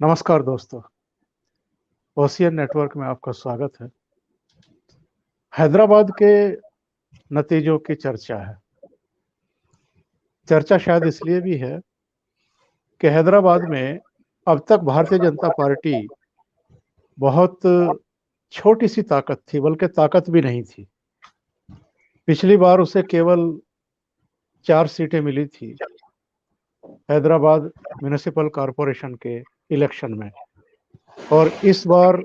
नमस्कार दोस्तों। Ocean network में आपका स्वागत है। हैदराबाद के नतीजों की चर्चा है। चर्चा शायद इसलिए भी है कि हैदराबाद में अब तक भारतीय जनता पार्टी बहुत छोटी सी ताकत थी, बल्कि ताकत भी नहीं थी। पिछली बार उसे केवल 4 सीटें मिली थी हैदराबाद म्युनिसिपल कॉरपोरेशन के इलेक्शन में, और इस बार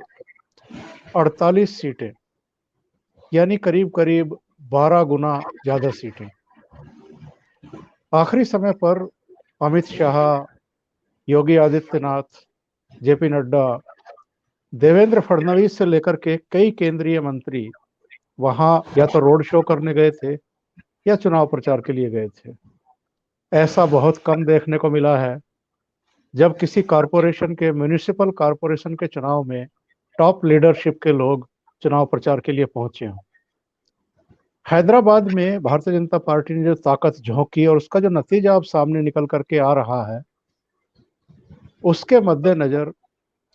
48 सीटें, यानी करीब करीब 12 गुना ज्यादा सीटें। आखिरी समय पर अमित शाह, योगी आदित्यनाथ, जेपी नड्डा, देवेंद्र फडणवीस से लेकर के कई केंद्रीय मंत्री वहां या तो रोड शो करने गए थे या चुनाव प्रचार के लिए गए थे। ऐसा बहुत कम देखने को मिला है जब किसी कॉरपोरेशन के, म्युनिसिपल कॉरपोरेशन के चुनाव में टॉप लीडरशिप के लोग चुनाव प्रचार के लिए पहुंचे हों। हैदराबाद में भारतीय जनता पार्टी ने जो ताकत झोंकी और उसका जो नतीजा अब सामने निकल करके आ रहा है, उसके मद्देनजर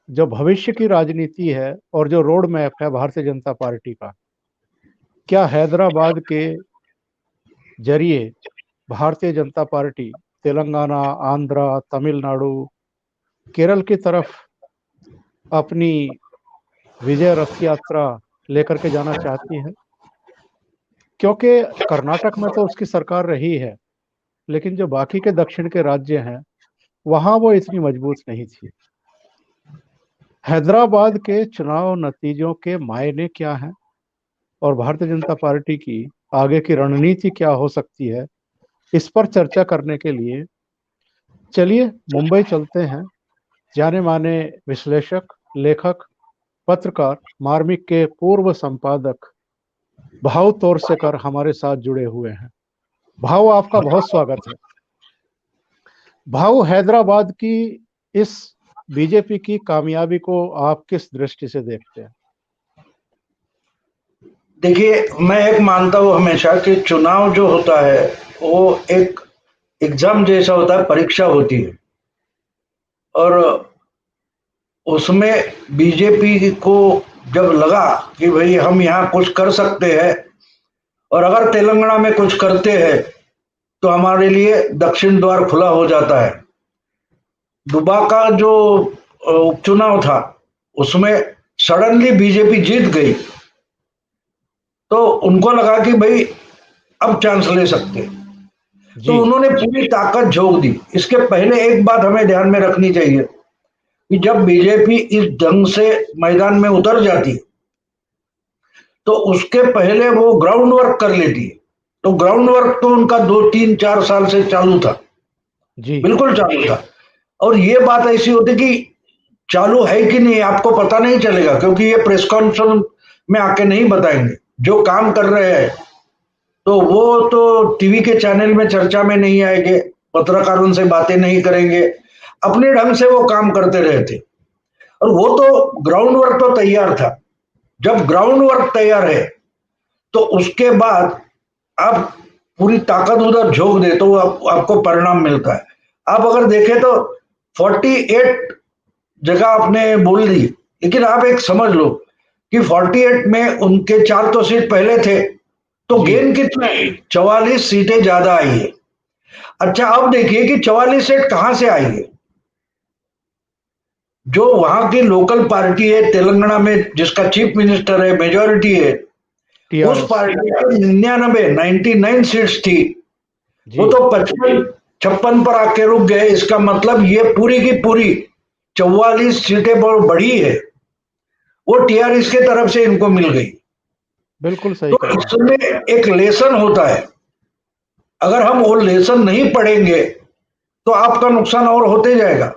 जो भविष्य की राजनीति है और जो रोड मैप है भारतीय जनता पार्टी का, क्या हैदराबाद के जरिए भारतीय जनता पार्टी तेलंगाना, आंध्रा, तमिलनाडु, केरल की तरफ अपनी विजय रथ यात्रा लेकर के जाना चाहती है? क्योंकि कर्नाटक में तो उसकी सरकार रही है, लेकिन जो बाकी के दक्षिण के राज्य हैं वहां वो इतनी मजबूत नहीं थी। हैदराबाद के चुनाव नतीजों के मायने क्या हैं और भारतीय जनता पार्टी की आगे की रणनीति क्या हो सकती है, इस पर चर्चा करने के लिए चलिए मुंबई चलते हैं। जाने माने विश्लेषक, लेखक, पत्रकार, मार्मिक के पूर्व संपादक भाव तोरसेकर हमारे साथ जुड़े हुए हैं। भाव, आपका बहुत स्वागत है। भाव, हैदराबाद की इस बीजेपी की कामयाबी को आप किस दृष्टि से देखते हैं? देखिए, मैं एक मानता हूँ हमेशा कि चुनाव जो होता है वो एक एग्जाम जैसा होता है, परीक्षा होती है। और उसमें बीजेपी को जब लगा कि भाई हम यहाँ कुछ कर सकते हैं और अगर तेलंगाना में कुछ करते हैं तो हमारे लिए दक्षिण द्वार खुला हो जाता है। दुबाका जो उपचुनाव था उसमें सडनली बीजेपी जीत गई, तो उनको लगा कि भाई अब चांस ले सकते। तो जी। उन्होंने पूरी ताकत झोंक दी। इसके पहले एक बात हमें ध्यान में रखनी चाहिए कि जब बीजेपी इस ढंग से मैदान में उतर जाती है तो उसके पहले वो ग्राउंड वर्क कर लेती है। तो ग्राउंड वर्क तो उनका 2 3 4 साल से चालू था, जी। बिल्कुल चालू था। और ये बात ऐसी होती कि चालू है कि नहीं आपको पता नहीं चलेगा, क्योंकि ये प्रेस कॉन्फ्रेंस में आके नहीं बताएंगे जो काम कर रहे हैं। तो वो तो टीवी के चैनल में चर्चा में नहीं आएंगे, पत्रकारों से बातें नहीं करेंगे, अपने ढंग से वो काम करते रहे थे। और वो तो ग्राउंड वर्क तो तैयार था। जब ग्राउंड वर्क तैयार है तो उसके बाद आप पूरी ताकत उधर झोंक दे तो आपको परिणाम मिलता है। आप अगर देखें तो 48 जगह आपने बोल दी, लेकिन आप एक समझ लो कि 48 में उनके 4 तो सीट पहले थे, तो जी। गेन कितने? 44 सीटें ज्यादा आई है। अच्छा, अब देखिए कि 44 सीट कहां से आई है। जो वहां की लोकल पार्टी है तेलंगाना में, जिसका चीफ मिनिस्टर है, मेजोरिटी है, उस टीआरएस। पार्टी की 99 सीट्स थी। वो जी। तो 55 56 पर आके रुक गए। इसका मतलब ये पूरी की पूरी 44 सीटें बहुत बढ़ी है, वो टीआरएस के तरफ से इनको मिल गई। बिल्कुल सही तो कह रहे हैं। इसमें एक लेसन होता है। अगर हम वो लेसन नहीं पढ़ेंगे तो आपका नुकसान और होते जाएगा।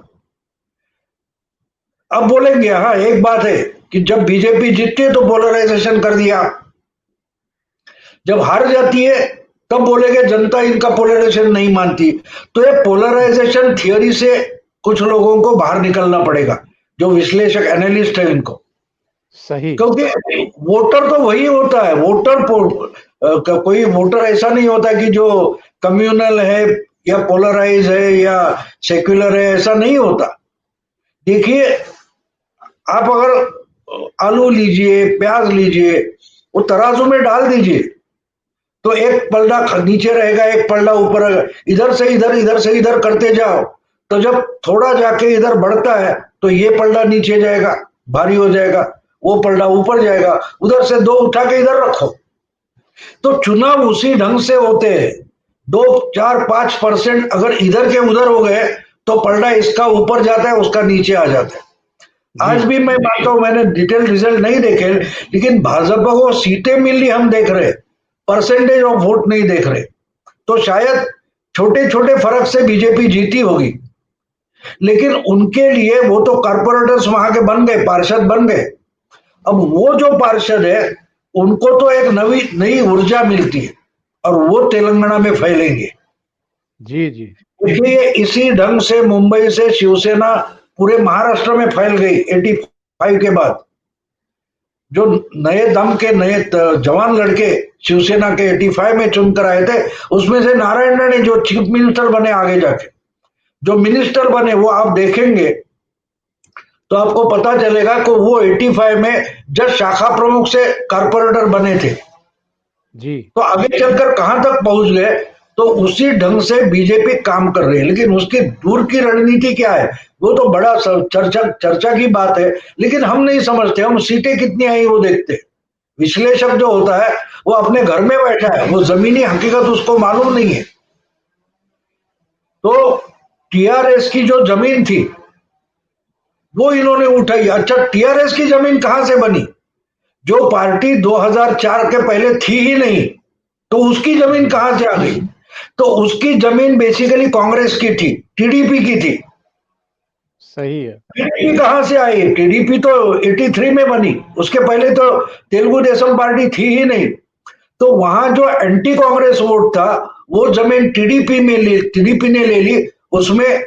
अब बोलेंगे, हाँ एक बात है कि जब बीजेपी जीतती है तो पोलराइजेशन कर दिया, जब हार जाती है तब बोलेंगे जनता इनका पोलराइजेशन नहीं मानती। तो ये पोलराइजेशन थियोरी से कुछ लोगों को बाहर निकलना पड़ेगा, जो विश्लेषक एनालिस्ट है इनको। सही। क्योंकि वोटर तो वही होता है। कोई वोटर ऐसा नहीं होता कि जो कम्युनल है या पोलराइज है या सेक्युलर है, ऐसा नहीं होता। देखिए, आप अगर आलू लीजिए, प्याज लीजिए, वो तराजू में डाल दीजिए तो एक पलड़ा नीचे रहेगा, एक पलड़ा ऊपर रहेगा। इधर से इधर, इधर से इधर करते जाओ तो जब थोड़ा जाके इधर बढ़ता है तो ये पलड़ा नीचे जाएगा, भारी हो जाएगा, वो पलड़ा ऊपर जाएगा, उधर से दो उठा के इधर रखो। तो चुनाव उसी ढंग से होते हैं। 2, 4, 5% अगर इधर के उधर हो गए तो पलड़ा इसका ऊपर जाता है, उसका नीचे आ जाता है। आज जी भी मैं मानता हूं, मैंने डिटेल रिजल्ट नहीं देखे, लेकिन भाजपा को सीटें मिली हम देख रहे, परसेंटेज ऑफ वोट नहीं देख रहे। तो शायद छोटे छोटे फर्क से बीजेपी जीती होगी, लेकिन उनके लिए वो तो कारपोरेटर्स वहां के बन गए, पार्षद बन गए। अब वो जो पार्षद है उनको तो एक नई नई ऊर्जा मिलती है और वो तेलंगाना में फैलेंगे। जी जी इसलिए इसी ढंग से मुंबई से शिवसेना पूरे महाराष्ट्र में फैल गई 85 के बाद। जो नए दम के नए जवान लड़के शिवसेना के 85 में चुनकर आए थे, उसमें से नारायण राणे जो चीफ मिनिस्टर बने, आगे जाके जो मिनिस्टर बने, वो आप देखेंगे तो आपको पता चलेगा कि वो 85 में जब शाखा प्रमुख से कारपोरेटर बने थे, जी तो आगे चलकर कहां तक पहुंच गए। तो उसी ढंग से बीजेपी काम कर रही है, लेकिन उसकी दूर की रणनीति क्या है वो तो बड़ा चर्चा चर्चा की बात है, लेकिन हम नहीं समझते। हम सीटें कितनी आई वो देखते। विश्लेषक जो होता है वो अपने घर में बैठा है, वो जमीनी हकीकत उसको मालूम नहीं है। तो टीआरएस की जो जमीन थी वो इन्होंने उठाई। अच्छा, टीआरएस की जमीन कहां से बनी? जो पार्टी 2004 के पहले थी ही नहीं, तो उसकी जमीन कहां से आ गई? तो उसकी जमीन बेसिकली कांग्रेस की थी, टीडीपी की थी। सही है। टीडीपी कहां से आई? टीडीपी तो 83 में बनी, उसके पहले तो तेलुगु देशम पार्टी थी ही नहीं। तो वहां जो एंटी कांग्रेस वोट था वो जमीन टीडीपी ने ले ली। उसमें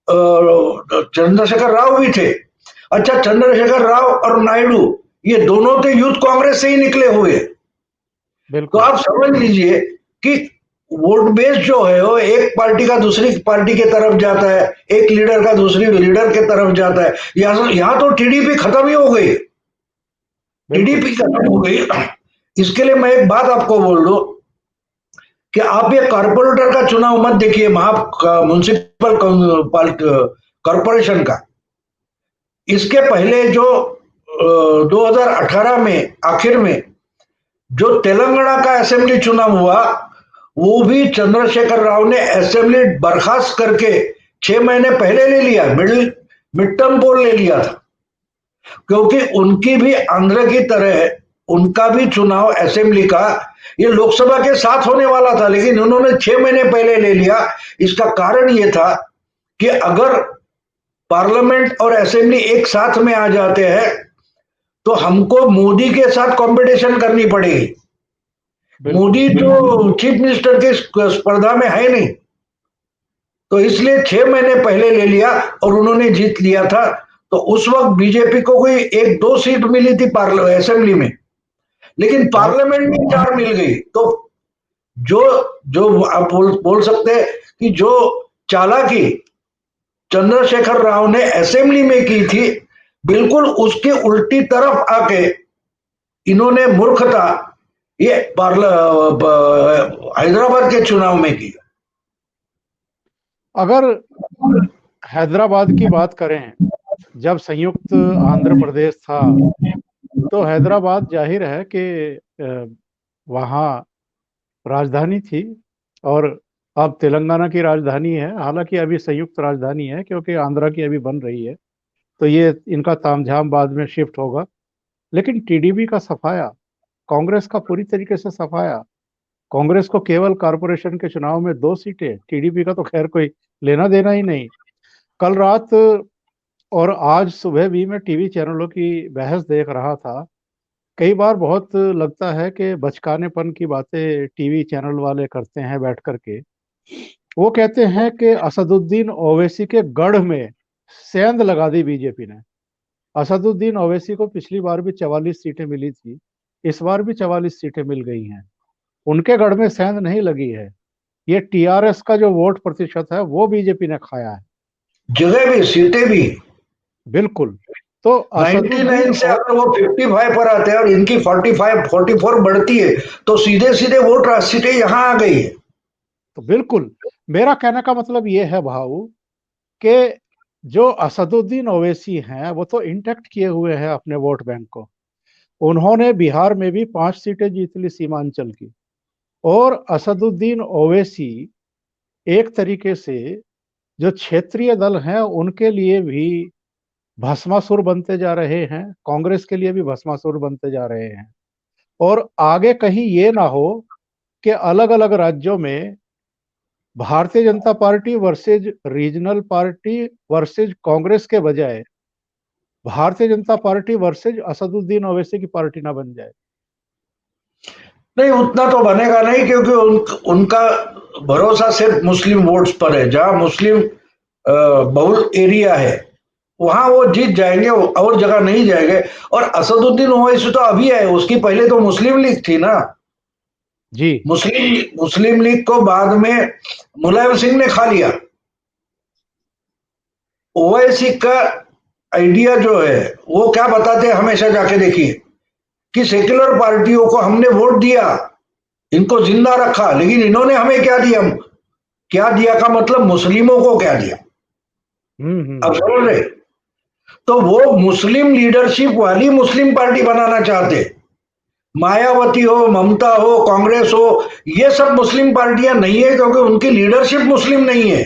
चंद्रशेखर राव भी थे। अच्छा, चंद्रशेखर राव और नायडू ये दोनों तो यूथ कांग्रेस से ही निकले हुए। तो बिल्कुल आप समझ लीजिए कि वोट बेस जो है वो एक पार्टी का दूसरी पार्टी के तरफ जाता है, एक लीडर का दूसरी लीडर के तरफ जाता है। यहां तो टीडीपी खत्म ही हो गई। बिल्कुल। टीडीपी खत्म हो गई। इसके लिए मैं एक बात आपको बोल दूं कि आप ये कारपोरेटर का चुनाव मत देखिए, म्युनिसिपल कॉरपोरेशन का। इसके पहले जो 2018 में आखिर में जो तेलंगाना का असेंबली चुनाव हुआ, वो भी चंद्रशेखर राव ने असेंबली बर्खास्त करके 6 महीने पहले ले लिया, मिड टर्म पोल ले लिया था। क्योंकि उनकी भी आंध्र की तरह उनका भी चुनाव असेंबली का ये लोकसभा के साथ होने वाला था, लेकिन उन्होंने 6 महीने पहले ले लिया। इसका कारण ये था कि अगर पार्लियामेंट और असेंबली एक साथ में आ जाते हैं तो हमको मोदी के साथ कंपटीशन करनी पड़ेगी। बिल्कुल मोदी तो चीफ मिनिस्टर के स्पर्धा में है नहीं, तो इसलिए 6 महीने पहले ले लिया और उन्होंने जीत लिया था। तो उस वक्त बीजेपी को कोई 1, 2 सीट मिली थी असेंबली में, लेकिन बहुत पार्लियामेंट में 4 मिल गई। तो जो जो आप बोल सकते हैं कि जो चालाकी चंद्रशेखर राव ने असेंबली में की थी, बिल्कुल उसके उल्टी तरफ आके इन्होंने मूर्खता ये हैदराबाद के चुनाव में की। अगर हैदराबाद की बात करें, जब संयुक्त आंध्र प्रदेश था तो हैदराबाद जाहिर है कि वहाँ राजधानी थी और अब तेलंगाना की राजधानी है। हालांकि अभी संयुक्त राजधानी है क्योंकि आंध्रा की अभी बन रही है, तो ये इनका तामझाम बाद में शिफ्ट होगा। लेकिन टीडीपी का सफाया, कांग्रेस का पूरी तरीके से सफाया। कांग्रेस को केवल कारपोरेशन के चुनाव में 2 सीटें, टीडीपी का तो खैर कोई लेना देना ही नहीं। कल रात और आज सुबह भी मैं टीवी चैनलों की बहस देख रहा था। कई बार बहुत लगता है कि बचकानेपन की बातें टीवी चैनल वाले करते हैं बैठ करके। वो कहते हैं कि असदुद्दीन ओवैसी के गढ़ में सेंध लगा दी बीजेपी ने। असदुद्दीन ओवैसी को पिछली बार भी 44 सीटें मिली थी, इस बार भी 44 सीटें मिल गई हैं। उनके गढ़ में सेंध नहीं लगी है। ये टीआरएस का जो वोट प्रतिशत है वो बीजेपी ने खाया है। जगह भी, सीटें भी। बिल्कुल। तो 99 असदुद्दीन से अगर वो 55 पर आते हैं और इनकी 45 44 बढ़ती है, तो सीधे सीधे वोट सीटें यहां आ गई है। तो बिल्कुल, मेरा कहने का मतलब ये है भाऊ कि जो असदुद्दीन ओवैसी हैं वो तो इंटैक्ट किए हुए हैं अपने वोट बैंक को। उन्होंने बिहार में भी 5 सीटें जीत ली सीमांचल की। और असदुद्दीन ओवैसी एक तरीके से जो क्षेत्रीय दल हैं उनके लिए भी भस्मासुर बनते जा रहे हैं, कांग्रेस के लिए भी भस्मासुर बनते जा रहे हैं। और आगे कहीं ये ना हो कि अलग अलग राज्यों में Bharatiya Janata party versus regional party versus Congress के बजाय भारतीय जनता पार्टी वर्सेज असदुद्दीन ओवैसी की पार्टी ना बन जाए। नहीं, उतना तो बनेगा नहीं, क्योंकि उनका भरोसा सिर्फ मुस्लिम वोट्स पर है। जहां मुस्लिम बहुल एरिया है वहां वो जीत जाएंगे, और जगह नहीं जाएंगे। और असदुद्दीन ओवैसी तो अभी है, उसकी पहले तो मुस्लिम लीग थी ना। जी। मुस्लिम लीग को बाद में मुलायम सिंह ने खा लिया। ओवैसी का आइडिया जो है वो क्या बताते हैं, हमेशा जाके देखिए कि सेक्युलर पार्टियों को हमने वोट दिया, इनको जिंदा रखा, लेकिन इन्होंने हमें क्या दिया। क्या दिया का मतलब मुस्लिमों को क्या दिया। अब हम्म। समझ रहे। तो वो मुस्लिम लीडरशिप वाली मुस्लिम पार्टी बनाना चाहते। मायावती हो, ममता हो, कांग्रेस हो, ये सब मुस्लिम पार्टियां नहीं है, क्योंकि उनकी लीडरशिप मुस्लिम नहीं है।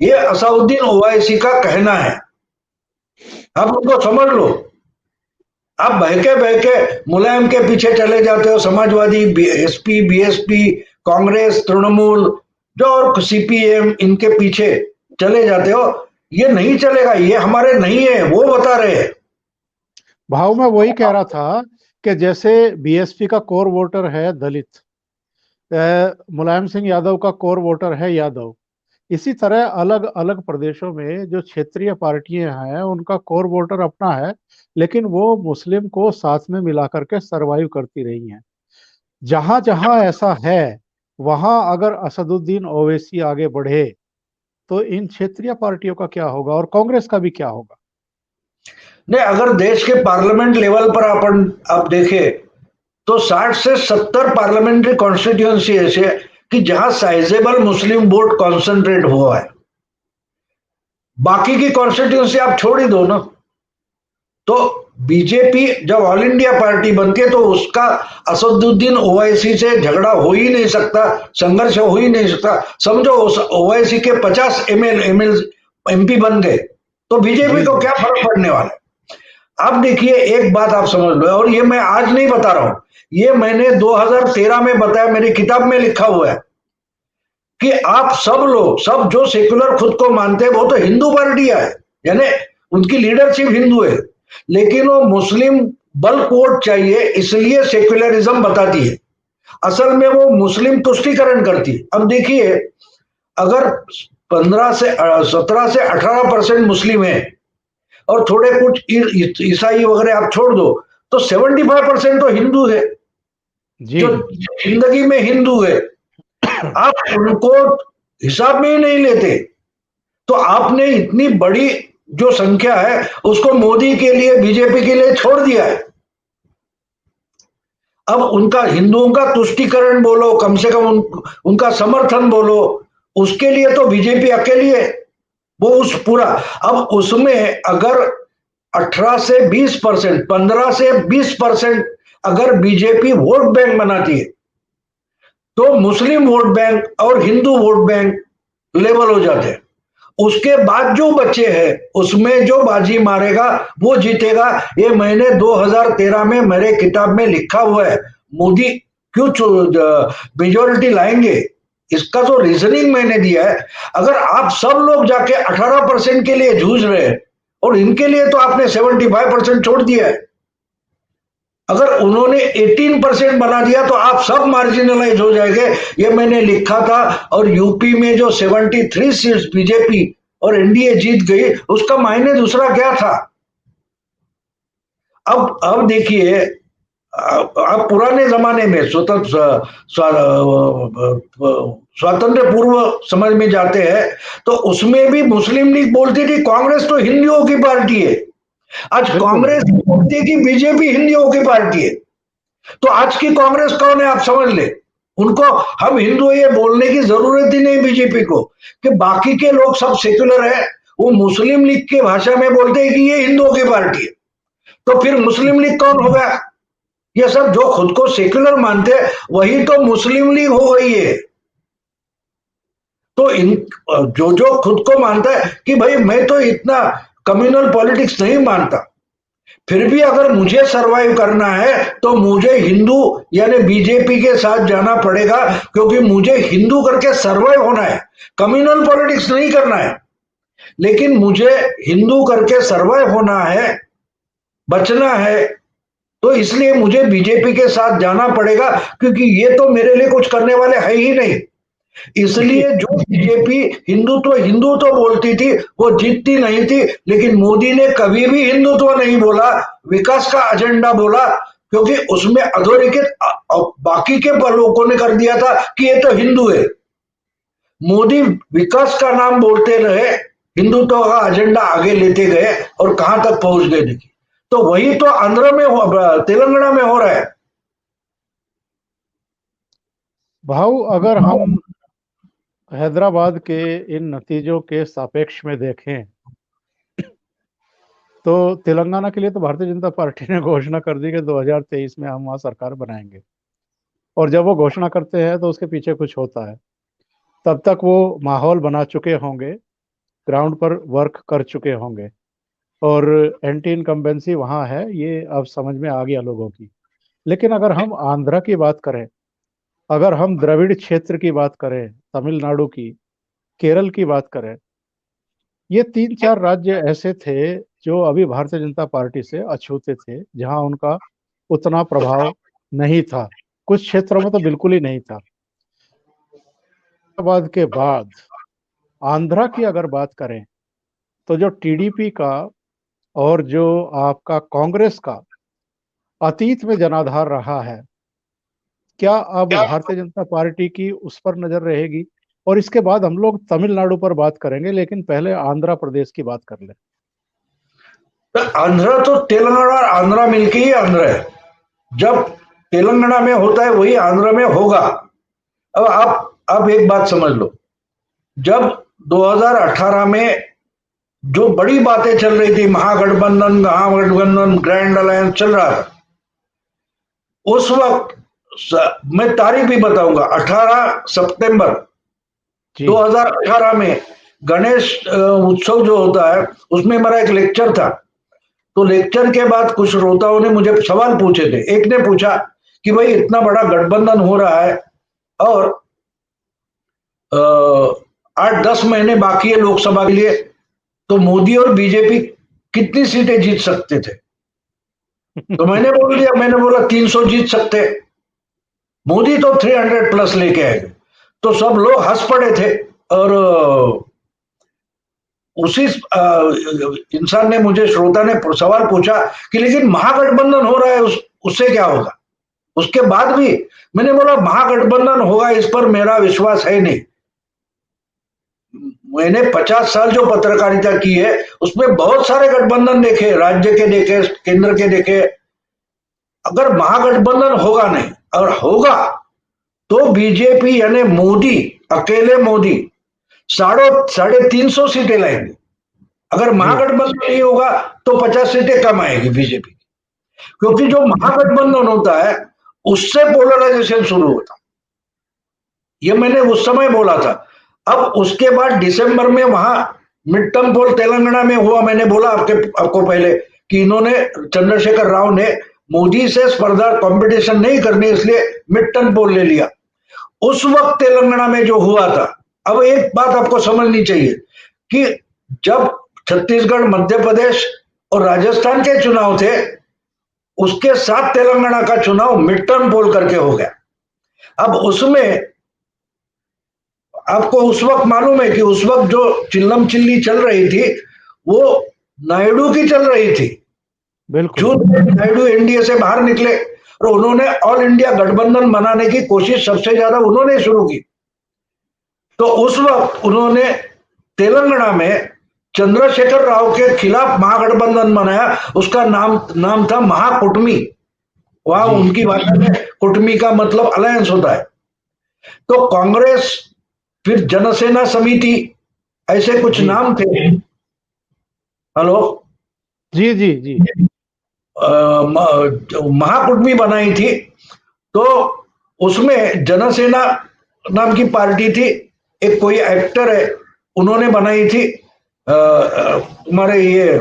ये असाउद्दीन ओवैसी का कहना है। अब उनको समझ लो। आप बहके बहके मुलायम के पीछे चले जाते हो, समाजवादी, एसपी, बीएसपी, कांग्रेस, तृणमूल, जो और सीपीएम, इनके पीछे चले जाते हो। ये नहीं चलेगा, ये हमारे नहीं है, वो बता रहे हैं। भाव मैं वही कह रहा था कि जैसे बीएसपी का कोर वोटर है दलित, मुलायम सिंह यादव का कोर वोटर है यादव, इसी तरह अलग अलग प्रदेशों में जो क्षेत्रीय पार्टियां हैं उनका कोर वोटर अपना है, लेकिन वो मुस्लिम को साथ में मिला करके सरवाइव करती रही हैं। जहां जहां ऐसा है वहां अगर असदुद्दीन ओवैसी आगे बढ़े तो इन क्षेत्रीय पार्टियों का क्या होगा और कांग्रेस का भी क्या होगा। नहीं, अगर देश के पार्लियामेंट लेवल पर अपन आप देखें तो 60 से 70 पार्लियामेंट्री कॉन्स्टिट्यूएंसी ऐसे है कि जहां साइजेबल मुस्लिम वोट कॉन्सेंट्रेट हुआ है। बाकी की कॉन्स्टिट्यूएंसी आप छोड़ ही दो ना। तो बीजेपी जब ऑल इंडिया पार्टी बनती है तो उसका असदुद्दीन ओवैसी से झगड़ा हो ही नहीं सकता, संघर्ष हो ही नहीं सकता। समझो ओवैसी के 50 एमपी बन गए तो बीजेपी जी को जी। क्या फर्क पड़ने वाला है। अब देखिए, एक बात आप समझ लो, और ये मैं आज नहीं बता रहा हूं, ये मैंने 2013 में बताया, मेरी किताब में लिखा हुआ है कि आप सब लोग, सब जो सेक्युलर खुद को मानते हैं, वो तो हिंदू पार्टियां है, यानी उनकी लीडरशिप हिंदू है, लेकिन वो मुस्लिम बल्क वोट चाहिए, इसलिए सेक्युलरिज्म बताती है। असल में वो मुस्लिम तुष्टीकरण करती है। अब देखिए, अगर 15 से 17 से 18% मुस्लिम है और थोड़े कुछ ईसाई वगैरह आप छोड़ दो, तो 75% तो हिंदू है, जी जो जिंदगी में हिंदू है। आप उनको हिसाब में ही नहीं लेते, तो आपने इतनी बड़ी जो संख्या है उसको मोदी के लिए, बीजेपी के लिए छोड़ दिया है। अब उनका हिंदुओं का तुष्टीकरण बोलो, कम से कम उनका समर्थन बोलो, उसके लिए तो बीजेपी अकेली है। वो उस पूरा, अब उसमें अगर 18 से 20%, 15 से 20% अगर बीजेपी वोट बैंक बनाती है तो मुस्लिम वोट बैंक और हिंदू वोट बैंक लेवल हो जाते हैं। उसके बाद जो बच्चे हैं उसमें जो बाजी मारेगा वो जीतेगा। ये मैंने 2013 में मेरे किताब में लिखा हुआ है। मोदी क्यों मेजोरिटी लाएंगे, इसका जो रीजनिंग मैंने दिया है। अगर आप सब लोग जाके 18% के लिए जूझ रहे हैं और इनके लिए तो आपने 75% छोड़ दिया है। अगर उन्होंने 18% बना दिया तो आप सब मार्जिनलाइज हो जाएंगे, ये मैंने लिखा था। और यूपी में जो 73 सीट्स बीजेपी और एनडीए जीत गई, उसका मायने दूसरा क्या था। अब देखिए, आप पुराने जमाने में स्वातंत्र पूर्व समझ में जाते हैं तो उसमें भी मुस्लिम लीग बोलती थी कांग्रेस तो हिंदुओं की पार्टी है। आज बिल्कुल कांग्रेस बोलती है कि बीजेपी हिंदुओं की पार्टी है, तो आज की कांग्रेस कौन है आप समझ ले। उनको हम हिंदू ये बोलने की जरूरत ही नहीं बीजेपी को, कि बाकी के लोग सब सेक्युलर है। वो मुस्लिम लीग की भाषा में बोलते हैं कि ये हिंदुओं की पार्टी है, तो फिर मुस्लिम लीग कौन हो गया? ये सब जो खुद को सेक्युलर मानते हैं वही तो मुस्लिम लीग हो गई है। तो इन जो जो खुद को मानता है कि भाई मैं तो इतना कम्युनल पॉलिटिक्स नहीं मानता, फिर भी अगर मुझे सरवाइव करना है तो मुझे हिंदू यानी बीजेपी के साथ जाना पड़ेगा, क्योंकि मुझे हिंदू करके सरवाइव होना है, कम्युनल पॉलिटिक्स नहीं करना है। लेकिन मुझे हिंदू करके सरवाइव होना है, बचना है, तो इसलिए मुझे बीजेपी के साथ जाना पड़ेगा, क्योंकि ये तो मेरे लिए कुछ करने वाले है ही नहीं। जी। इसलिए जो बीजेपी हिंदुत्व हिंदुत्व बोलती थी वो जीतती नहीं थी। लेकिन मोदी ने कभी भी हिंदुत्व नहीं बोला, विकास का एजेंडा बोला, क्योंकि उसमें अधोरेखित बाकी के लोगों ने कर दिया था कि ये तो हिंदू है। मोदी विकास का नाम बोलते रहे, हिंदुत्व का एजेंडा आगे लेते गए और कहां तक पहुंच गए देखिए। तो वही तो आंध्र में तेलंगाना में हो रहा है। भाऊ, अगर हम हैदराबाद के इन नतीजों के सापेक्ष में देखें तो तेलंगाना के लिए तो भारतीय जनता पार्टी ने घोषणा कर दी कि 2023 में हम वहाँ सरकार बनाएंगे। और जब वो घोषणा करते हैं तो उसके पीछे कुछ होता है। तब तक वो माहौल बना चुके होंगे, ग्राउंड पर वर्क कर चुके होंगे, और एंटी इनकम्बेंसी वहाँ है, ये अब समझ में आ गया लोगों की। लेकिन अगर हम आंध्र की बात करें, अगर हम द्रविड़ क्षेत्र की बात करें, तमिलनाडु की, केरल की बात करें, ये 3-4 राज्य ऐसे थे जो अभी भारतीय जनता पार्टी से अछूते थे, जहां उनका उतना प्रभाव नहीं था। कुछ क्षेत्रों में तो बिल्कुल ही नहीं था। बाद के बाद आंध्रा की अगर बात करें तो जो टीडीपी का और जो आपका कांग्रेस का अतीत में जनाधार रहा है, क्या अब भारतीय जनता पार्टी की उस पर नजर रहेगी? और इसके बाद हम लोग तमिलनाडु पर बात करेंगे, लेकिन पहले आंध्र प्रदेश की बात कर लें। तो आंध्र तो तेलंगाना और आंध्र मिलके ही आंध्र है। जब तेलंगाना में होता है वही आंध्र में होगा। अब आप एक बात समझ लो, जब 2018 में जो बड़ी बातें चल रही थी, महागठबंधन ग्रैंड अलायंस चल रहा था, उस वक्त मैं तारीख भी बताऊंगा, 18 सितंबर जी। 2018 में गणेश उत्सव जो होता है उसमें मेरा एक लेक्चर था। तो लेक्चर के बाद कुछ श्रोताओं ने मुझे सवाल पूछे थे। एक ने पूछा कि भाई इतना बड़ा गठबंधन हो रहा है और 8-10 महीने बाकी है लोकसभा के लिए, तो मोदी और बीजेपी कितनी सीटें जीत सकते थे? तो मैंने बोल दिया, मैंने बोला 300 जीत सकते। मोदी तो 300 प्लस लेके आएंगे। तो सब लोग हंस पड़े थे। और उसी इंसान ने मुझे, श्रोता ने सवाल पूछा कि लेकिन महागठबंधन हो रहा है, उससे क्या होगा? उसके बाद भी मैंने बोला महागठबंधन होगा इस पर मेरा विश्वास है नहीं। मैंने 50 साल जो पत्रकारिता की है उसमें बहुत सारे गठबंधन देखे, राज्य के देखे, केंद्र के देखे। अगर महागठबंधन होगा नहीं और होगा तो बीजेपी यानी मोदी, अकेले मोदी 350 सीटें लाएंगे। अगर जी। महागठबंधन नहीं होगा तो 50 सीटें कम आएगी बीजेपी, क्योंकि जो महागठबंधन होता है उससे पोलराइजेशन शुरू होता। ये मैंने उस समय बोला था। अब उसके बाद दिसंबर में वहां मिड टर्म पोल तेलंगाना में हुआ। मैंने बोला आपको पहले कि इन्होंने, चंद्रशेखर राव ने मोदी से स्पर्धा कंपटीशन नहीं करनी इसलिए मिड टर्म पोल ले लिया। उस वक्त तेलंगाना में जो हुआ था, अब एक बात आपको समझनी चाहिए कि जब छत्तीसगढ़, मध्य प्रदेश और राजस्थान के चुनाव थे, उसके साथ तेलंगाना का चुनाव मिड टर्म पोल करके हो गया। अब उसमें आपको उस वक्त मालूम है कि उस वक्त जो चिल्लम चिल्ली चल रही थी वो नायडू की चल रही थी। बिल्कुल। जून में नायडू एनडीए से बाहर निकले और उन्होंने ऑल इंडिया गठबंधन बनाने की कोशिश सबसे ज्यादा उन्होंने शुरू की। तो उस वक्त उन्होंने तेलंगाना में चंद्रशेखर राव के खिलाफ महागठबंधन बनाया, उसका नाम नाम था महाकूटमी। वहां जी उनकी भाषा में कुटमी का मतलब अलायंस होता है। तो कांग्रेस, फिर जनसेना समिति, ऐसे कुछ जी नाम थे। हेलो। जी जी जी महाकुटमी बनाई थी। तो उसमें जनसेना नाम की पार्टी थी, एक कोई एक्टर है, उन्होंने बनाई थी तुम्हारे ये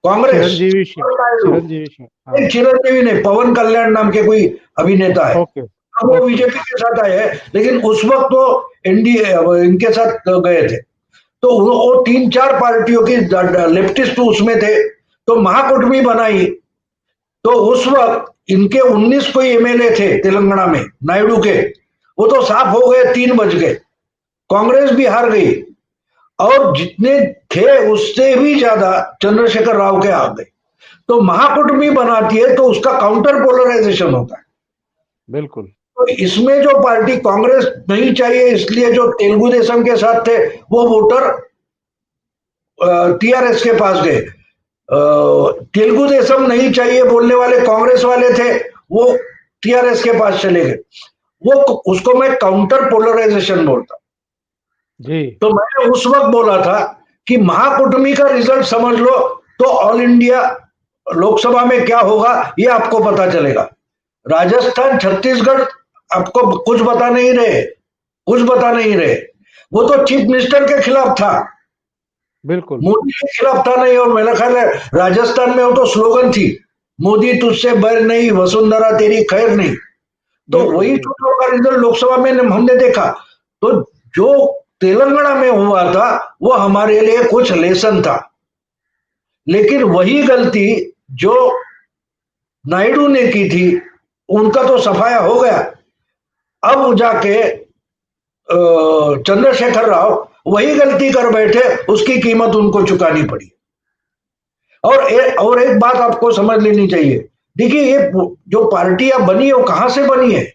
कांग्रेस। चिरंजीवी सिंह, हाँ। एक चिरंजीवी ने, पवन कल्याण नाम के कोई अभिनेता है, ओके अब वो ओके। बीजेपी के साथ आए हैं, लेकिन उस वक्त वो एनडीए इनके साथ गए थे। तो वो तीन चार पार्टियों की लेफ्टिस्ट उसमें थे, तो महाकूटमी बनाई। तो उस वक्त इनके 19 कोई एमएलए थे तेलंगाना में, नायडू के, वो तो साफ हो गए, 3 बज गए, कांग्रेस भी हार गई। और जितने थे उससे भी ज्यादा चंद्रशेखर राव के आ गए। तो महाकूटमी बनाती है तो उसका काउंटर पोलराइजेशन होता है। बिल्कुल। तो इसमें जो पार्टी कांग्रेस नहीं चाहिए, इसलिए जो तेलुगु देशम के साथ थे वो वोटर टीआरएस के पास गए। तेलुगु देशम नहीं चाहिए बोलने वाले कांग्रेस वाले थे, वो टीआरएस के पास चले गए। वो उसको मैं काउंटर पोलराइजेशन बोलता। जी तो मैंने उस वक्त बोला था कि महाकूटमी का रिजल्ट समझ लो तो ऑल इंडिया लोकसभा में क्या होगा ये आपको पता चलेगा। राजस्थान, छत्तीसगढ़ आपको कुछ बता नहीं रहे, कुछ बता नहीं रहे। वो तो चीफ मिनिस्टर के खिलाफ था, बिल्कुल। मोदी के खिलाफ था नहीं। और मेरा ख्याल है राजस्थान में वो तो स्लोगन थी, मोदी तुझसे बैर नहीं, वसुंधरा तेरी खैर नहीं। तो बिल्कुल वही बिल्कुल। चुनाव का रिजल्ट लोकसभा में हमने देखा। तो जो तेलंगाना में हुआ था वो हमारे लिए कुछ लेसन था, लेकिन वही गलती जो नायडू ने की थी उनका तो सफाया हो गया। अब जाके चंद्रशेखर राव वही गलती कर बैठे, उसकी कीमत उनको चुकानी पड़ी। और एक बात आपको समझ लेनी चाहिए। देखिए, ये जो पार्टियां बनी है वो कहां से बनी है।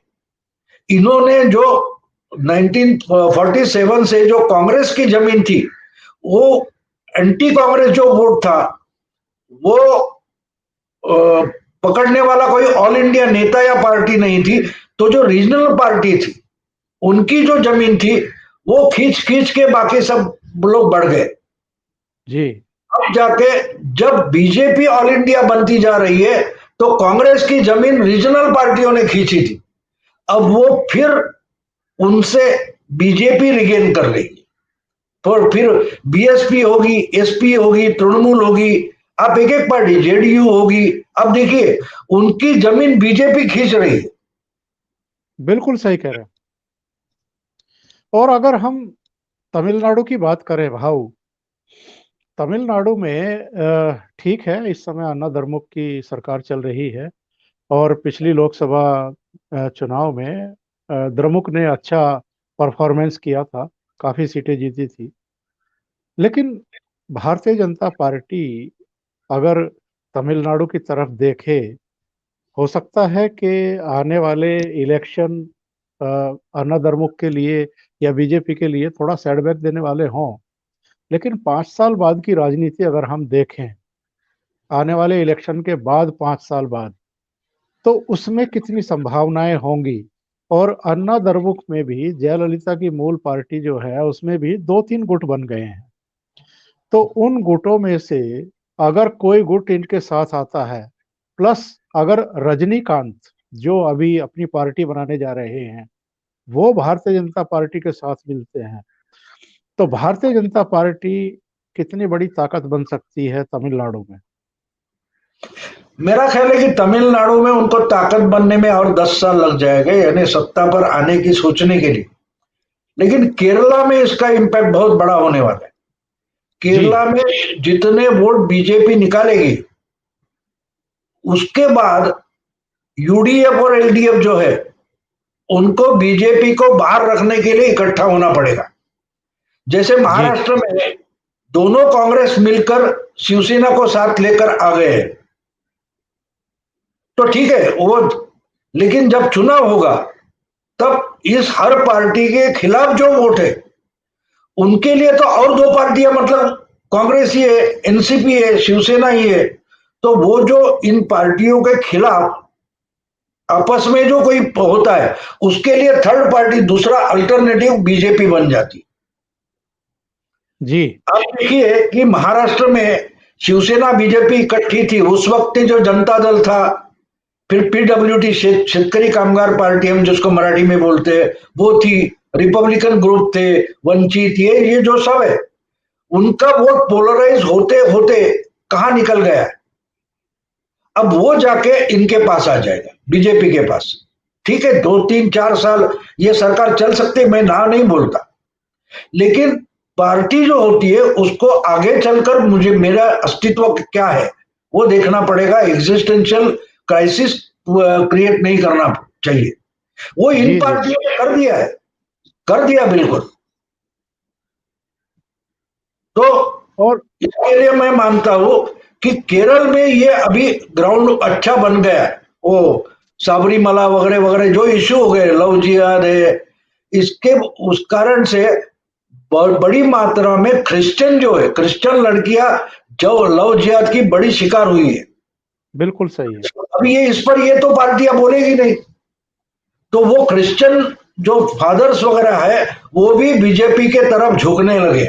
इन्होंने जो 1947 से जो कांग्रेस की जमीन थी, वो एंटी कांग्रेस जो वोट था वो पकड़ने वाला कोई ऑल इंडिया नेता या पार्टी नहीं थी। तो जो रीजनल पार्टी थी उनकी जो जमीन थी वो खींच खींच के बाकी सब लोग बढ़ गए। जी अब जाके जब बीजेपी ऑल इंडिया बनती जा रही है तो कांग्रेस की जमीन रीजनल पार्टियों ने खींची थी, अब वो फिर उनसे बीजेपी रिगेन कर रही है। तो फिर बीएसपी होगी, एसपी होगी, तृणमूल होगी, आप एक एक पार्टी, जेडीयू होगी। अब देखिए उनकी जमीन बीजेपी खींच रही है। बिल्कुल सही कह रहे हैं। और अगर हम तमिलनाडु की बात करें भाऊ, तमिलनाडु में ठीक है, इस समय अन्ना द्रमुक की सरकार चल रही है। और पिछली लोकसभा चुनाव में द्रमुक ने अच्छा परफॉर्मेंस किया था, काफी सीटें जीती थी। लेकिन भारतीय जनता पार्टी अगर तमिलनाडु की तरफ देखे, हो सकता है कि आने वाले इलेक्शन अ, अन्ना द्रमुक के लिए या बीजेपी के लिए थोड़ा सेटबैक देने वाले हों। लेकिन 5 साल बाद की राजनीति अगर हम देखें, आने वाले इलेक्शन के बाद 5 साल बाद, तो उसमें कितनी संभावनाएं होंगी। और अन्ना द्रमुक में भी जयललिता की मूल पार्टी जो है उसमें भी 2-3 गुट बन गए हैं। तो उन गुटों में से अगर कोई गुट इनके साथ आता है, प्लस अगर रजनीकांत जो अभी अपनी पार्टी बनाने जा रहे हैं वो भारतीय जनता पार्टी के साथ मिलते हैं, तो भारतीय जनता पार्टी कितनी बड़ी ताकत बन सकती है तमिलनाडु में। मेरा ख्याल है कि तमिलनाडु में उनको ताकत बनने में और 10 साल लग जाएंगे, यानी सत्ता पर आने की सोचने के लिए। लेकिन केरला में इसका इम्पैक्ट बहुत बड़ा होने वाला है। जी केरला में जितने वोट बीजेपी निकालेगी उसके बाद यूडीएफ और एलडीएफ जो है उनको बीजेपी को बाहर रखने के लिए इकट्ठा होना पड़ेगा। जैसे जी महाराष्ट्र में दोनों कांग्रेस मिलकर शिवसेना को साथ लेकर आ गए हैं, तो ठीक है वो। लेकिन जब चुनाव होगा तब इस हर पार्टी के खिलाफ जो वोट है उनके लिए तो और दो पार्टियां, मतलब कांग्रेस ही है, एनसीपी है, शिवसेना ही है। तो वो जो इन पार्टियों के खिलाफ आपस में जो कोई होता है, उसके लिए थर्ड पार्टी, दूसरा अल्टरनेटिव बीजेपी बन जाती। जी आप देखिए कि महाराष्ट्र में शिवसेना बीजेपी इकट्ठी थी, उस वक्त जो जनता दल था, फिर पीडब्ल्यूडी शेतकरी कामगार पार्टी हम जिसको मराठी में बोलते हैं वो थी, रिपब्लिकन ग्रुप थे, वंचित, ये जो सब है, उनका वोट पोलराइज होते होते कहां निकल गया। अब वो जाके इनके पास आ जाएगा, बीजेपी के पास। ठीक है, 2 3 4 साल ये सरकार चल सकती है, मैं ना नहीं बोलता, लेकिन पार्टी जो होती है उसको आगे चलकर मुझे मेरा अस्तित्व क्या है वो देखना पड़ेगा। एग्जिस्टेंशियल क्राइसिस क्रिएट नहीं करना चाहिए। वो इन जी जी। पार्टियों ने कर दिया है, कर दिया बिल्कुल। तो और इसके लिए मैं मानता हूं कि केरल में ये अभी ग्राउंड अच्छा बन गया। वो साबरीमाला वगैरह वगैरह जो इश्यू हो गए, लव जिहाद है, इसके उस कारण से बहुत बड़ी मात्रा में क्रिश्चियन जो है, क्रिश्चियन लड़कियां जो लव जिहाद की बड़ी शिकार हुई है। बिल्कुल सही है। अब ये इस पर ये तो पार्टियां बोलेगी नहीं, तो वो क्रिश्चियन जो फादर्स वगैरह है वो भी बीजेपी के तरफ झुकने लगे।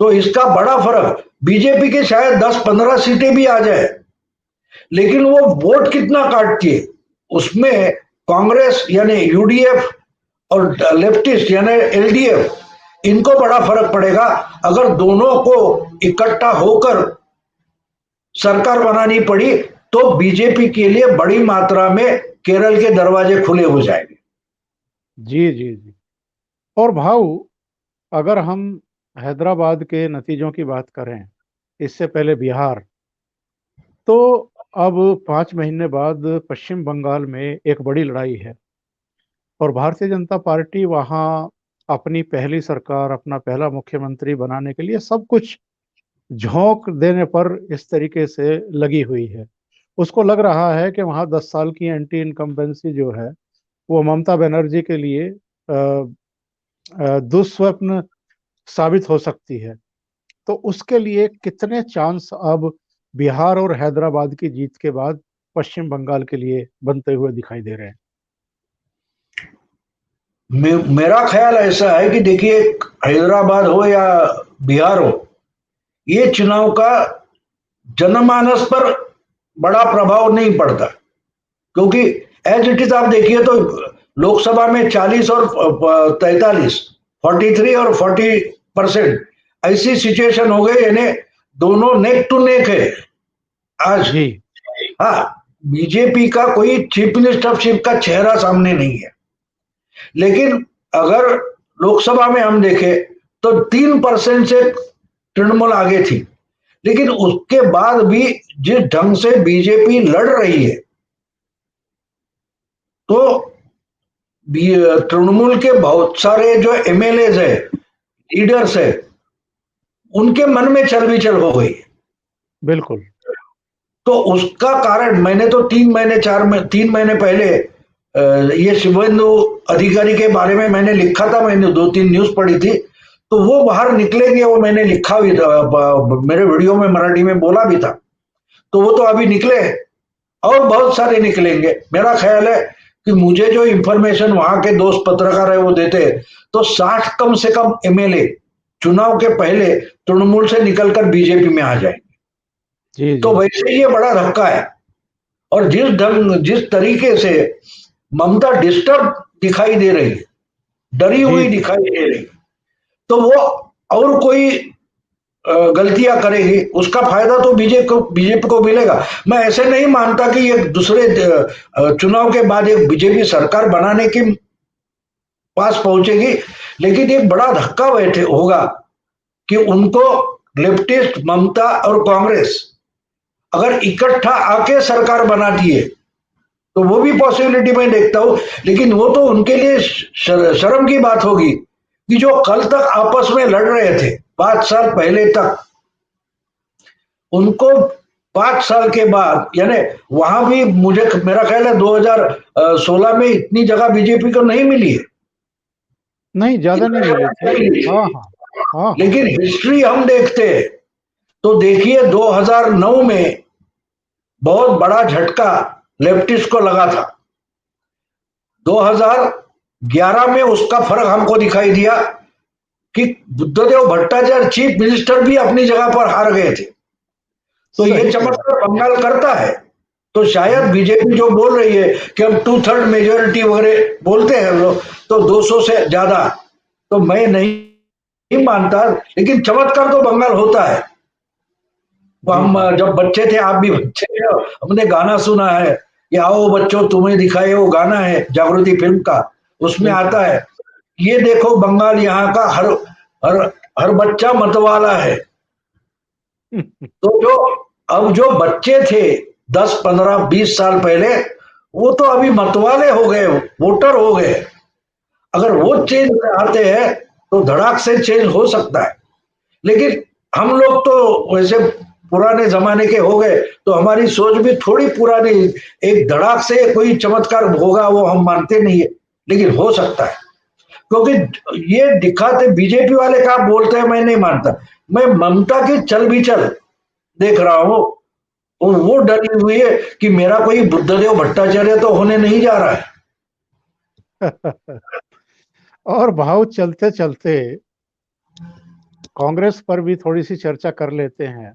तो इसका बड़ा फर्क, बीजेपी के शायद 10 15 सीटें भी आ जाए, लेकिन वो वोट कितना काटती है उसमें कांग्रेस यानी यूडीएफ और लेफ्टिस्ट यानी एलडीएफ, इनको बड़ा फर्क पड़ेगा। अगर दोनों को इकट्ठा होकर सरकार बनानी पड़ी तो बीजेपी के लिए बड़ी मात्रा में केरल के दरवाजे खुले हो जाएंगे। जी जी जी। और भाऊ, अगर हम हैदराबाद के नतीजों की बात करें, इससे पहले बिहार, तो अब 5 महीने बाद पश्चिम बंगाल में एक बड़ी लड़ाई है और भारतीय जनता पार्टी वहाँ अपनी पहली सरकार, अपना पहला मुख्यमंत्री बनाने के लिए सब कुछ झोंक देने पर इस तरीके से लगी हुई है। उसको लग रहा है कि वहाँ 10 साल की एंटी इनकम्बेंसी जो है वो ममता बनर्जी के लिए दुस्वप्न साबित हो सकती है। तो उसके लिए कितने चांस अब बिहार और हैदराबाद की जीत के बाद पश्चिम बंगाल के लिए बनते हुए दिखाई दे रहे हैं? मेरा ख्याल ऐसा है कि देखिए, हैदराबाद हो या बिहार हो, ये चुनाव का जनमानस पर बड़ा प्रभाव नहीं पड़ता, क्योंकि एज इट इज आप देखिए तो लोकसभा में 40 और 43, 43 और 40% ऐसी सिचुएशन हो गई, यानी दोनों नेक टू नेक है आज। जी हाँ, बीजेपी का कोई चीफ मिनिस्टरशिप का चेहरा सामने नहीं है, लेकिन अगर लोकसभा में हम देखें तो 3% से तृणमूल आगे थी, लेकिन उसके बाद भी जिस ढंग से बीजेपी लड़ रही है, तो तृणमूल के बहुत सारे जो एमएलए है, लीडर्स है, उनके मन में चलबिचल हो गई। बिल्कुल। तो उसका कारण मैंने तो 3 महीने पहले ये शुभेंदु अधिकारी के बारे में मैंने लिखा था, मैंने 2 3 न्यूज पढ़ी थी, तो वो बाहर निकलेंगे, वो मैंने लिखा भी था, मेरे वीडियो में मराठी में बोला भी था। तो वो तो अभी निकले और बहुत सारे निकलेंगे। मेरा ख्याल है कि मुझे जो इंफॉर्मेशन वहां के दोस्त पत्रकार है वो देते हैं, तो 60 कम से कम एमएलए चुनाव के पहले तृणमूल से निकलकर बीजेपी में आ जाएंगे। जी तो जी वैसे ये बड़ा धक्का है। और जिस तरीके से ममता डिस्टर्ब दिखाई दे रही है, डरी जी हुई जी। दिखाई दे रही, तो वो और कोई गलतियां करेगी, उसका फायदा तो बीजेपी को मिलेगा। मैं ऐसे नहीं मानता कि ये दूसरे चुनाव के बाद एक बीजेपी सरकार बनाने के पास पहुंचेगी, लेकिन एक बड़ा धक्का बैठे होगा कि उनको लेफ्टिस्ट ममता और कांग्रेस अगर इकट्ठा आके सरकार बनाती है तो वो भी पॉसिबिलिटी मैं देखता हूं, लेकिन वो तो उनके लिए शर्म की बात होगी कि जो कल तक आपस में लड़ रहे थे 5 साल पहले तक, उनको 5 साल के बाद, यानी वहां भी मुझे मेरा ख्याल है 2016 में इतनी जगह बीजेपी को नहीं मिली है। नहीं, ज्यादा नहीं मिले थे। हाँ हाँ। हाँ। लेकिन हिस्ट्री हम देखते हैं तो देखिए 2009 में बहुत बड़ा झटका लेफ्टिस्ट को लगा था। 2011 में उसका फर्क हमको दिखाई दिया कि बुद्धदेव भट्टाचार्य चीफ मिनिस्टर भी अपनी जगह पर हार गए थे। तो ये सही कहा। चमत्कार बंगाल करता है। तो शायद बीजेपी जो बोल रही है कि हम 2/3 मेजोरिटी वगैरह बोलते हैं लोग, तो 200 से ज्यादा, तो मैं नहीं मानता, लेकिन चमत्कार तो बंगाल होता है। तो जी हम जी। जब बच्चे थे, आप भी बच्चे थे, हमने गाना सुना है कि आओ बच्चों तुम्हें दिखाए, वो गाना है जागृति फिल्म का, उसमें बिल्कुल। आता है ये देखो बंगाल यहाँ का हर हर हर बच्चा मतवाला है। तो जो अब जो बच्चे थे 10 15 20 साल पहले, वो तो अभी मतवाले हो गए, वोटर हो गए। अगर वो चेंज आते हैं तो धड़ाक से चेंज हो सकता है। लेकिन हम लोग तो वैसे पुराने जमाने के हो गए, तो हमारी सोच भी थोड़ी पुरानी, एक धड़ाक से कोई चमत्कार होगा वो हम मानते नहीं है, लेकिन हो सकता है। क्योंकि ये दिखाते बीजेपी वाले का बोलते हैं, मैं नहीं मानता। मैं ममता की चल भी चल देख रहा हूं, और वो डरी हुई है कि मेरा कोई बुद्धदेव भट्टाचार्य तो होने नहीं जा रहा है। और भाव चलते चलते कांग्रेस पर भी थोड़ी सी चर्चा कर लेते हैं।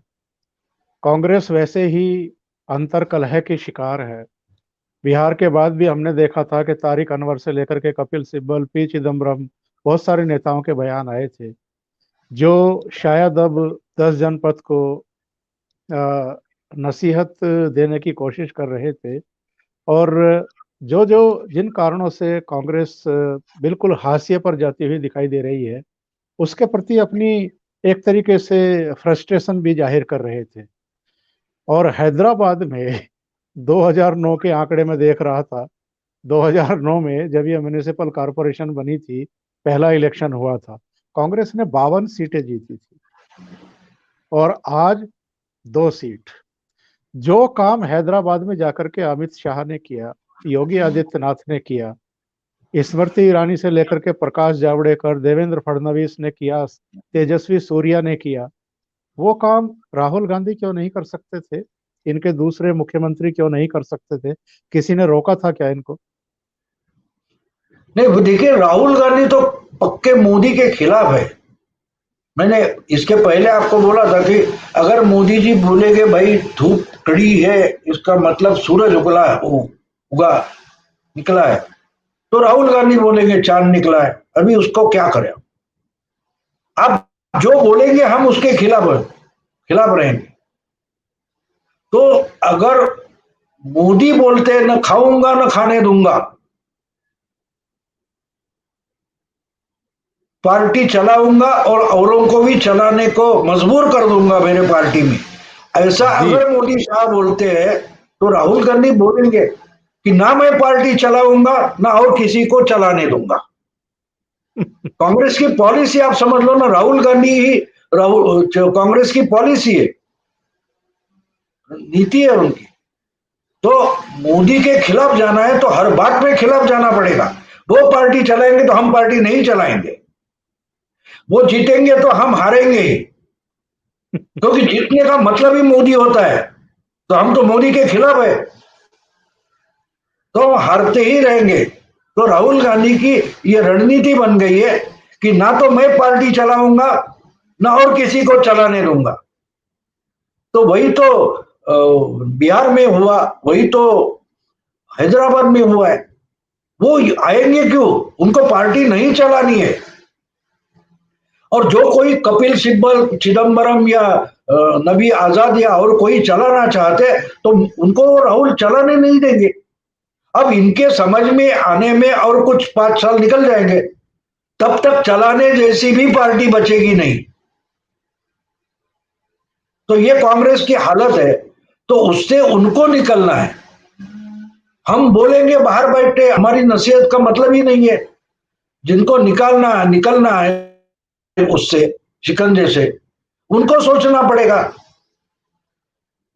कांग्रेस वैसे ही अंतर्कलह की शिकार है। बिहार के बाद भी हमने देखा था कि तारिक अनवर से लेकर के कपिल सिब्बल, पी चिदम्बरम, बहुत सारे नेताओं के बयान आए थे जो शायद अब 10 जनपद को अ, नसीहत देने की कोशिश कर रहे थे। और जो जो जिन कारणों से कांग्रेस बिल्कुल हाशिए पर जाती हुई दिखाई दे रही है, उसके प्रति अपनी एक तरीके से फ्रस्ट्रेशन भी जाहिर कर रहे थे। और हैदराबाद में 2009 के आंकड़े में देख रहा था, 2009 में जब ये म्युनिसिपल कॉरपोरेशन बनी थी, पहला इलेक्शन हुआ था, कांग्रेस ने 52 सीटें जीती थी और आज 2 सीट। जो काम हैदराबाद में जाकर के अमित शाह ने किया, योगी आदित्यनाथ ने किया, स्मृति ईरानी से लेकर के प्रकाश जावड़ेकर, देवेंद्र फडणवीस ने किया, तेजस्वी सूर्या ने किया, वो काम राहुल गांधी क्यों नहीं कर सकते थे? इनके दूसरे मुख्यमंत्री क्यों नहीं कर सकते थे? किसी ने रोका था क्या इनको? नहीं, वो देखिए राहुल गांधी तो पक्के मोदी के खिलाफ है। मैंने इसके पहले आपको बोला था कि अगर मोदी जी बोलेंगे भाई धूप कड़ी है, इसका मतलब सूरज उगला है, उगा निकला है, तो राहुल गांधी बोलेंगे चांद निकला है। अभी उसको क्या करें? आप जो बोलेंगे हम उसके खिलाफ रहेंगे। तो अगर मोदी बोलते न खाऊंगा न खाने दूंगा, पार्टी चलाऊंगा और औरों को भी चलाने को मजबूर कर दूंगा मेरे पार्टी में, ऐसा जी। अगर मोदी साहब बोलते हैं, तो राहुल गांधी बोलेंगे कि ना मैं पार्टी चलाऊंगा ना और किसी को चलाने दूंगा। कांग्रेस की पॉलिसी आप समझ लो ना, राहुल गांधी ही राहुल कांग्रेस की पॉलिसी है, नीति है उनकी। तो मोदी के खिलाफ जाना है तो हर बात में खिलाफ जाना पड़ेगा। वो पार्टी चलाएंगे तो हम पार्टी नहीं चलाएंगे, वो जीतेंगे तो हम हारेंगे ही, क्योंकि जीतने का मतलब ही मोदी होता है। तो हम तो मोदी के खिलाफ है, तो हारते ही रहेंगे। तो राहुल गांधी की ये रणनीति बन गई है कि ना तो मैं पार्टी चलाऊंगा ना और किसी को चलाने दूंगा। तो वही तो बिहार में हुआ, वही तो हैदराबाद में हुआ है। वो आएंगे क्यों? उनको पार्टी नहीं चलानी है। और जो कोई कपिल सिब्बल, चिदम्बरम या नबी आजाद या और कोई चलाना चाहते, तो उनको राहुल चलाने नहीं देंगे। अब इनके समझ में आने में और कुछ 5 साल निकल जाएंगे, तब तक चलाने जैसी भी पार्टी बचेगी नहीं। तो ये कांग्रेस की हालत है, तो उससे उनको निकलना है। हम बोलेंगे बाहर बैठे, हमारी नसीहत का मतलब ही नहीं है। जिनको निकलना है उससे, शिकंजे से, उनको सोचना पड़ेगा।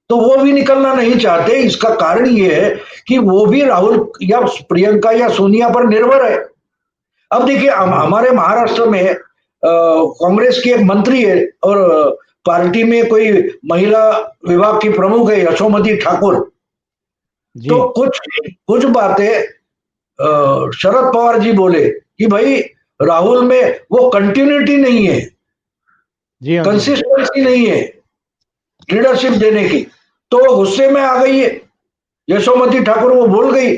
तो वो भी निकलना नहीं चाहते। इसका कारण ये है कि वो भी राहुल या प्रियंका या सोनिया पर निर्भर है। अब देखिए जी। हमारे महाराष्ट्र में कांग्रेस की एक मंत्री है और पार्टी में कोई महिला विभाग की प्रमुख है यशोमती ठाकुर। जी तो कुछ कुछ बातें शरद पवार जी बोले कि भाई राहुल में वो कंटिन्यूटी नहीं है, जी हाँ जी हाँ। कंसिस्टेंसी नहीं है लीडरशिप देने की। तो गुस्से में आ गई है यशोमती ठाकुर, वो बोल गई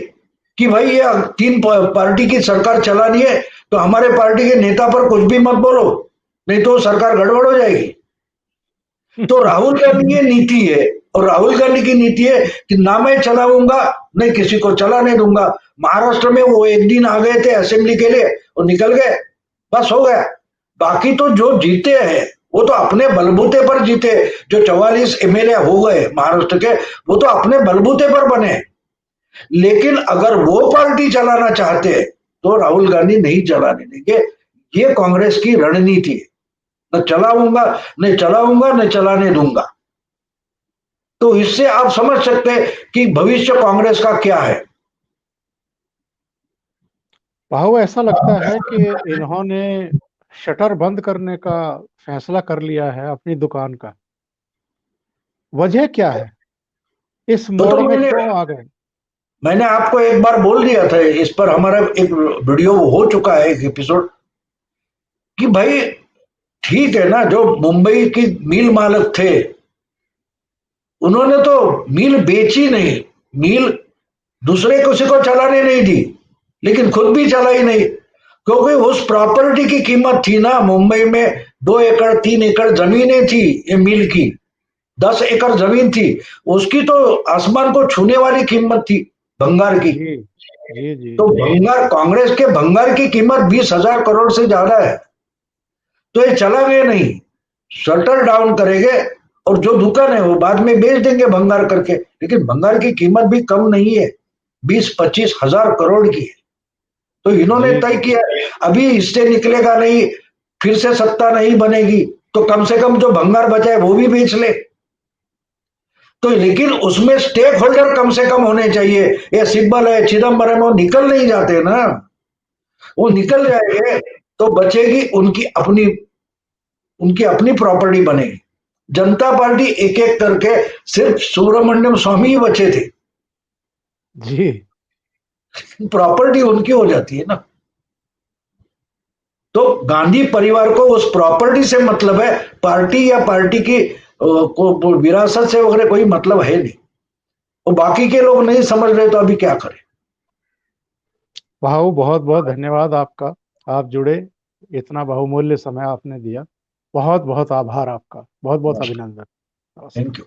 कि भाई ये तीन पार्टी की सरकार चलानी है तो हमारे पार्टी के नेता पर कुछ भी मत बोलो, नहीं तो सरकार गड़बड़ हो जाएगी। तो राहुल गांधी की नीति है, और राहुल गांधी की नीति है कि ना मैं चलाऊंगा नहीं किसी को चलाने दूंगा। महाराष्ट्र में वो एक दिन आ गए थे असेंबली के लिए और निकल गए, बस हो गया। बाकी तो जो जीते हैं वो तो अपने बलबूते पर जीते, जो 44 एमएलए हो गए महाराष्ट्र के वो तो अपने बलबूते पर बने। लेकिन अगर वो पार्टी चलाना चाहते हैं तो राहुल गांधी नहीं चलाने देंगे। ये कांग्रेस की रणनीति है, न चलाऊंगा नहीं चलाऊंगा नहीं चलाने दूंगा। तो इससे आप समझ सकते हैं कि भविष्य कांग्रेस का क्या है। भाऊ ऐसा लगता है कि इन्होंने शटर बंद करने का फैसला कर लिया है अपनी दुकान का। वजह क्या है, इस तो मोड़ में मैंने क्यों आ गए? मैंने आपको एक बार बोल दिया था, इस पर हमारा एक वीडियो हो चुका है, एक एपिसोड, कि भाई ठीक है ना, जो मुंबई की मिल मालिक थे उन्होंने तो मिल बेची नहीं, मिल दूसरे किसी को चलाने नहीं दी, लेकिन खुद भी चलाई नहीं, क्योंकि उस प्रॉपर्टी की कीमत थी ना मुंबई में 2 एकड़ 3 एकड़ जमीनें थी, ये मिल की 10 एकड़ जमीन थी, उसकी तो आसमान को छूने वाली कीमत थी भंगार की। जी जी जी तो जी। भंगार, कांग्रेस के भंगार की कीमत 20,000 करोड़ से ज्यादा है। तो ये चलाएंगे नहीं, शटर डाउन करेंगे और जो दुकान है वो बाद में बेच देंगे भंगार करके। लेकिन भंगार की कीमत भी कम नहीं है, 20-25 हजार करोड़ की है। तो इन्होंने जी तय जी किया अभी इससे निकलेगा नहीं, फिर से सत्ता नहीं बनेगी, तो कम से कम जो भंगार बचा है वो भी बेच ले। तो लेकिन उसमें स्टेक होल्डर कम से कम होने चाहिए। ये सिब्बल है, चिदम्बरम, वो निकल नहीं जाते ना, वो निकल जाएंगे तो बचेगी उनकी अपनी प्रॉपर्टी बनेगी। जनता पार्टी एक एक करके सिर्फ सुब्रमण्यम स्वामी ही बचे थे, जी। प्रॉपर्टी उनकी हो जाती है ना। तो गांधी परिवार को उस प्रॉपर्टी से मतलब है, पार्टी या पार्टी की को विरासत से वगैरह कोई मतलब है नहीं। वो बाकी के लोग नहीं समझ रहे तो अभी क्या करें। भाऊ बहुत बहुत धन्यवाद आपका, आप जुड़े, इतना बहुमूल्य समय आपने दिया। बहुत बहुत आभार आपका, बहुत बहुत नमस्कार। अभिनंदन। नमस्कार। Thank you.